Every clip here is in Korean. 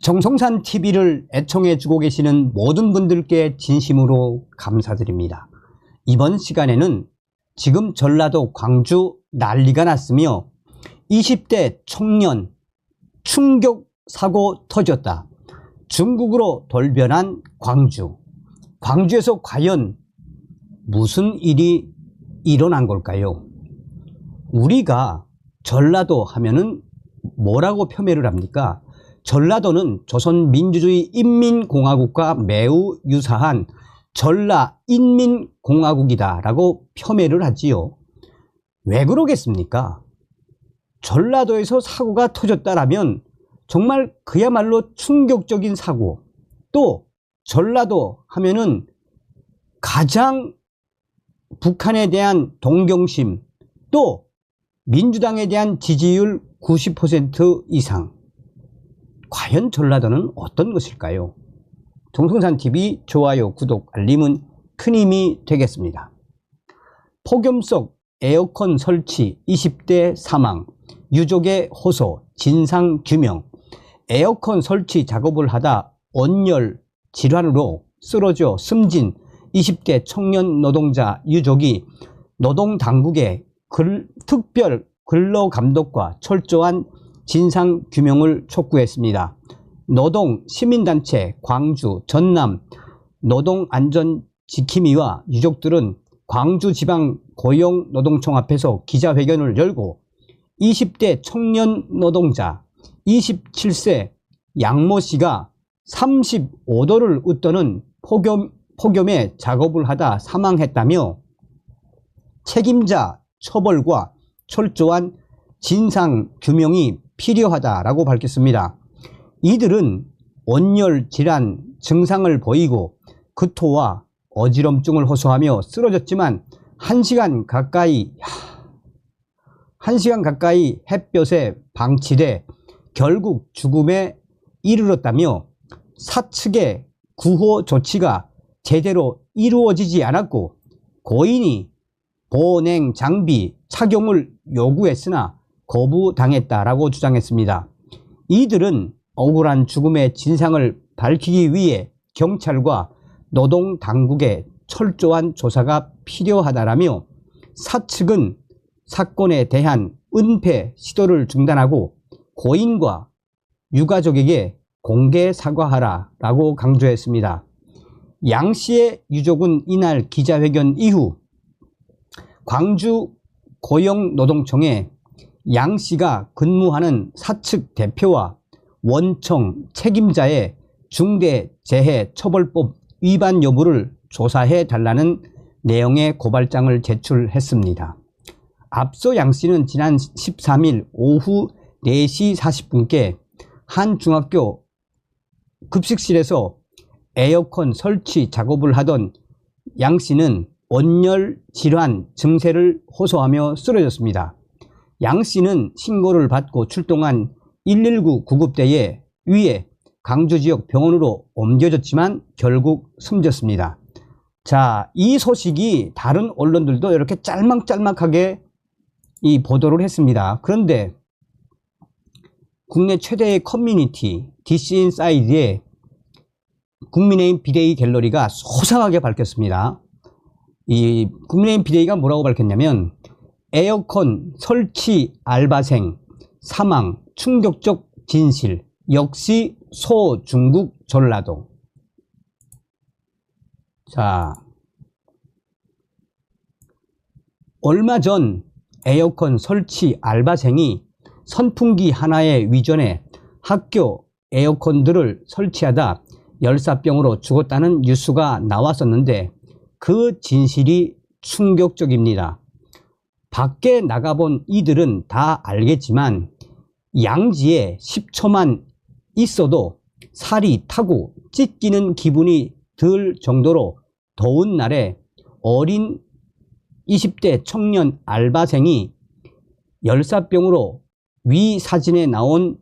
정성산 TV를 애청해 주고 계시는 모든 분들께 진심으로 감사드립니다. 이번 시간에는 지금 전라도 광주 난리가 났으며 20대 청년 충격 사고 터졌다. 중국으로 돌변한 광주. 광주에서 과연 무슨 일이 일어난 걸까요? 우리가 전라도 하면은 뭐라고 표명을 합니까? 전라도는 조선민주주의 인민공화국과 매우 유사한 전라인민공화국이다 라고 표명을 하지요. 왜 그러겠습니까? 전라도에서 사고가 터졌다라면 정말 그야말로 충격적인 사고, 또 전라도 하면은 가장 북한에 대한 동경심, 또 민주당에 대한 지지율 90% 이상. 과연 전라도는 어떤 것일까요? 정성산TV 좋아요, 구독, 알림은 큰 힘이 되겠습니다. 폭염 속 에어컨 설치 20대 사망, 유족의 호소, 진상 규명. 에어컨 설치 작업을 하다 온열 질환으로 쓰러져 숨진 20대 청년 노동자 유족이 노동당국의 특별 근로감독과 철저한 진상규명을 촉구했습니다. 노동 시민단체 광주 전남 노동안전지킴이와 유족들은 광주지방 고용노동청 앞에서 기자회견을 열고 20대 청년 노동자 27세 양모 씨가 35도를 웃도는 폭염에 작업을 하다 사망했다며 책임자 처벌과 철저한 진상규명이 필요하다라고 밝혔습니다. 이들은 온열 질환 증상을 보이고 구토와 어지럼증을 호소하며 쓰러졌지만 1시간 가까이 햇볕에 방치돼 결국 죽음에 이르렀다며 사측의 구호 조치가 제대로 이루어지지 않았고 고인이 보냉 장비 착용을 요구했으나 거부당했다라고 주장했습니다. 이들은 억울한 죽음의 진상을 밝히기 위해 경찰과 노동당국의 철저한 조사가 필요하다라며 사측은 사건에 대한 은폐 시도를 중단하고 고인과 유가족에게 공개 사과하라라고 강조했습니다. 양 씨의 유족은 이날 기자회견 이후 광주 고용노동청에 양 씨가 근무하는 사측 대표와 원청 책임자의 중대재해처벌법 위반 여부를 조사해 달라는 내용의 고발장을 제출했습니다. 앞서 양 씨는 지난 13일 오후 4시 40분께 한 중학교 급식실에서 에어컨 설치 작업을 하던 양 씨는 온열 질환 증세를 호소하며 쓰러졌습니다. 양 씨는 신고를 받고 출동한 119 구급대에 의해 광주 지역 병원으로 옮겨졌지만 결국 숨졌습니다. 자, 이 소식이 다른 언론들도 이렇게 짤막짤막하게 보도를 했습니다. 그런데 국내 최대의 커뮤니티 DC인사이드에 국민의힘 비대위 갤러리가 소상하게 밝혔습니다. 이 국민의힘 비대위가 뭐라고 밝혔냐면 에어컨 설치 알바생 사망 충격적 진실 역시 소중국 전라도. 자, 얼마 전 에어컨 설치 알바생이 선풍기 하나에 위전해 학교 에어컨들을 설치하다 열사병으로 죽었다는 뉴스가 나왔었는데 그 진실이 충격적입니다. 밖에 나가본 이들은 다 알겠지만 양지에 10초만 있어도 살이 타고 찢기는 기분이 들 정도로 더운 날에 어린 20대 청년 알바생이 열사병으로 위 사진에 나온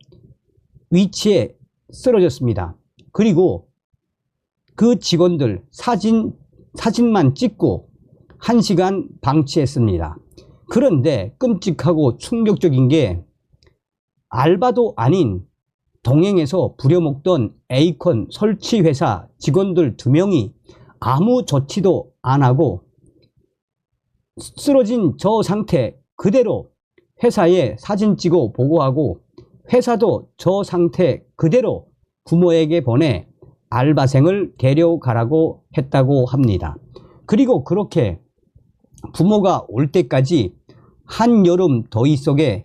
위치에 쓰러졌습니다. 그리고 그 직원들 사진만 찍고 1시간 방치했습니다. 그런데 끔찍하고 충격적인 게 알바도 아닌 동행해서 부려먹던 에이컨 설치회사 직원들 2명이 아무 조치도 안 하고 쓰러진 저 상태 그대로 회사에 사진 찍어 보고하고 회사도 저 상태 그대로 부모에게 보내 알바생을 데려가라고 했다고 합니다. 그리고 그렇게 부모가 올 때까지 한여름 더위 속에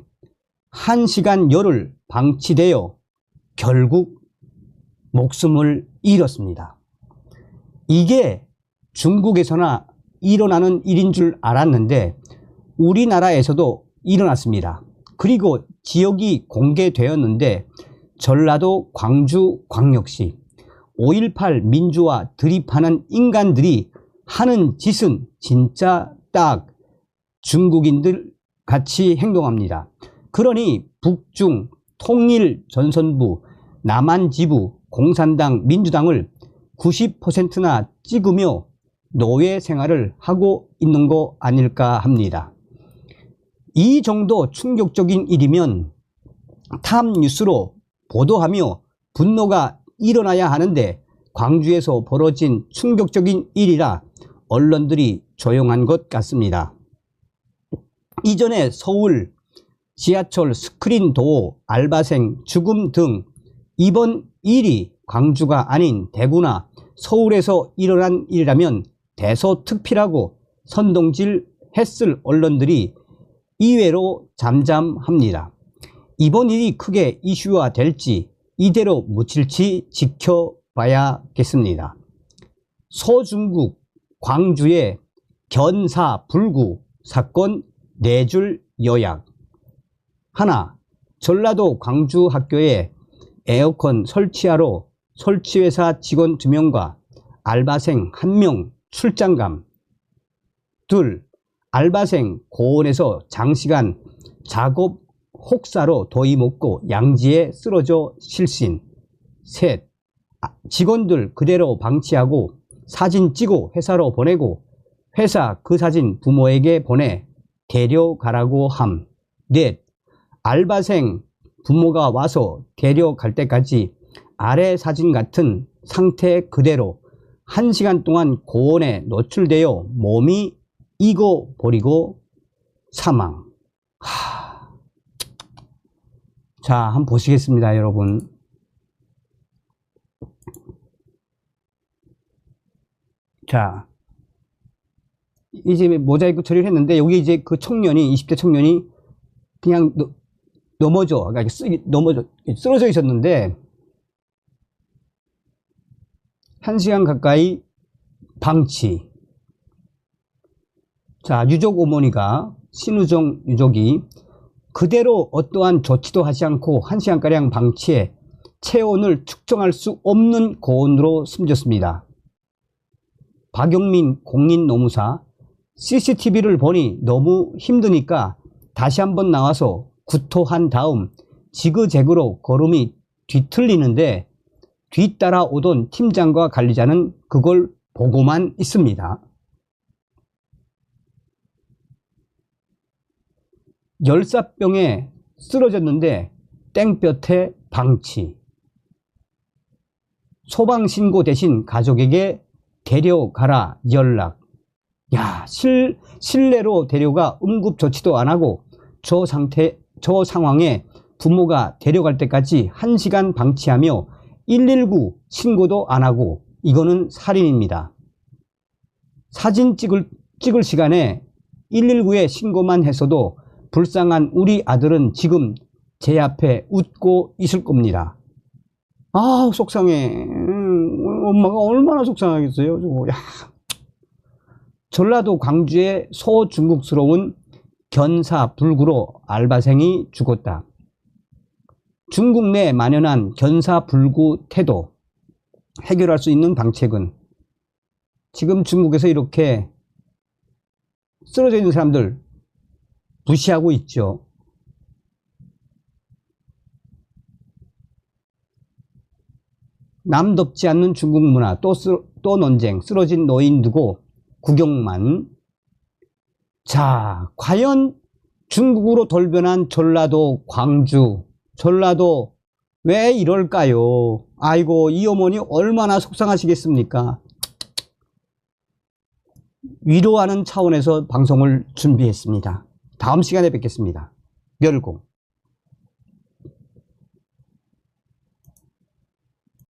1시간 열흘 방치되어 결국 목숨을 잃었습니다. 이게 중국에서나 일어나는 일인 줄 알았는데 우리나라에서도 일어났습니다. 그리고 지역이 공개되었는데 전라도 광주광역시 5.18 민주화 드립하는 인간들이 하는 짓은 진짜 딱 중국인들 같이 행동합니다. 그러니 북중 통일전선부 남한지부 공산당 민주당을 90%나 찍으며 노예 생활을 하고 있는 거 아닐까 합니다. 이 정도 충격적인 일이면 탑뉴스로 보도하며 분노가 일어나야 하는데 광주에서 벌어진 충격적인 일이라 언론들이 조용한 것 같습니다. 이전에 서울 지하철 스크린 도어 알바생 죽음 등 이번 일이 광주가 아닌 대구나 서울에서 일어난 일이라면 대서특필하고 선동질 했을 언론들이 이외로 잠잠합니다. 이번 일이 크게 이슈화 될지 이대로 묻힐지 지켜봐야겠습니다. 서중국 광주의 견사불구 사건 4줄 요약. 하나, 전라도 광주 학교에 에어컨 설치하러 설치회사 직원 2명과 알바생 1명 출장감. 둘, 알바생 고온에서 장시간 작업 혹사로 더위 먹고 양지에 쓰러져 실신. 셋, 직원들 그대로 방치하고 사진 찍어 회사로 보내고 회사 그 사진 부모에게 보내 데려가라고 함. 넷, 알바생 부모가 와서 데려갈 때까지 아래 사진 같은 상태 그대로 1시간 동안 고온에 노출되어 몸이 익어버리고 사망. 자, 한번 보시겠습니다, 여러분. 자, 이제 모자이크 처리를 했는데 여기 이제 그 청년이 20대 청년이 그냥 그러니까 쓰러져 있었는데 1시간 가까이 방치. 자, 유족 어머니가 신우정 유족이 그대로 어떠한 조치도 하지 않고 1시간가량 방치해 체온을 측정할 수 없는 고온으로 숨졌습니다. 박용민 공인노무사 CCTV를 보니 너무 힘드니까 다시 한번 나와서 구토한 다음 지그재그로 걸음이 뒤틀리는데 뒤따라 오던 팀장과 관리자는 그걸 보고만 있습니다. 열사병에 쓰러졌는데 땡볕에 방치. 소방신고 대신 가족에게 데려가라 연락. 야, 실내로 데려가 응급조치도 안하고 저 상황에 부모가 데려갈 때까지 1시간 방치하며 119 신고도 안하고 이거는 살인입니다. 사진 찍을 시간에 119에 신고만 했어도 불쌍한 우리 아들은 지금 제 앞에 웃고 있을 겁니다. 아, 속상해. 엄마가 얼마나 속상하겠어요. 저거. 야. 전라도 광주의 소중국스러운 견사불구로 알바생이 죽었다. 중국 내 만연한 견사불구 태도 해결할 수 있는 방책은 지금 중국에서 이렇게 쓰러져 있는 사람들 무시하고 있죠. 남덥지 않는 중국 문화, 또 논쟁, 쓰러진 노인 두고 구경만. 자, 과연 중국으로 돌변한 전라도 광주, 전라도 왜 이럴까요? 아이고, 이 어머니 얼마나 속상하시겠습니까? 위로하는 차원에서 방송을 준비했습니다. 다음 시간에 뵙겠습니다. 멸공.